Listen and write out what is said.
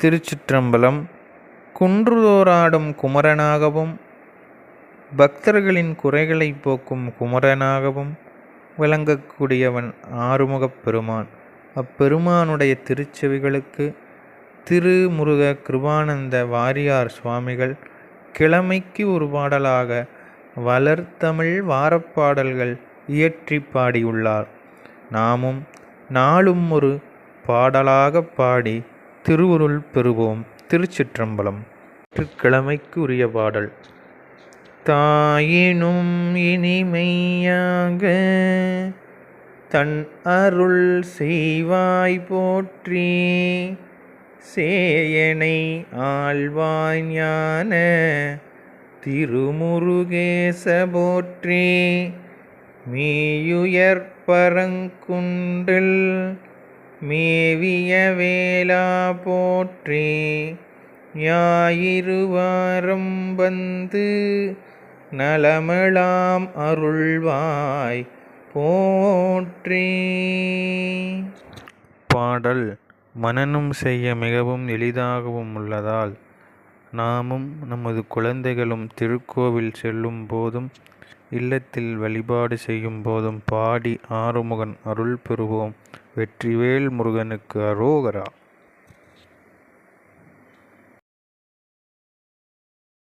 திருச்சிற்றம்பலம். குன்றுதோறாடும் குமரனாகவும் பக்தர்களின் குறைகளை போக்கும் குமரனாகவும் விளங்கக்கூடியவன் ஆறுமுகப் பெருமான். அப்பெருமானுடைய திருச்செவிகளுக்கு திருமுருக கிருபானந்த வாரியார் சுவாமிகள் கிழமைக்கு ஒரு பாடலாக வளர்தமிழ் வாரப்பாடல்கள் இயற்றி பாடியுள்ளார். நாமும் நாளும் ஒரு பாடலாக பாடி திருவருள் பெறுவோம். திருச்சிற்றம்பலம். கிழமைக்கு உரிய பாடல். தாயினும் இனிமையாக தன் அருள் செய்வாய் போற்றி, சேயனை ஆழ்வாய் ஞான திருமுருகேச போற்றி, மீயுயர் பரங்குன்றில் மேவிய வேளா போற்றி, ஞாயிறு வாரம் வந்து நலமெலாம் அருள்வாய் போற்றி. பாடல் மனனம் செய்ய மிகவும் எளிதாகவும் உள்ளதால் நாமும் நமது குழந்தைகளும் திருக்கோவில் செல்லும் போதும் இல்லத்தில் வழிபாடு செய்யும் போதும் பாடி ஆறுமுகன் அருள் பெறுவோம். வெற்றிவேல் முருகனுக்கு அரோகரா.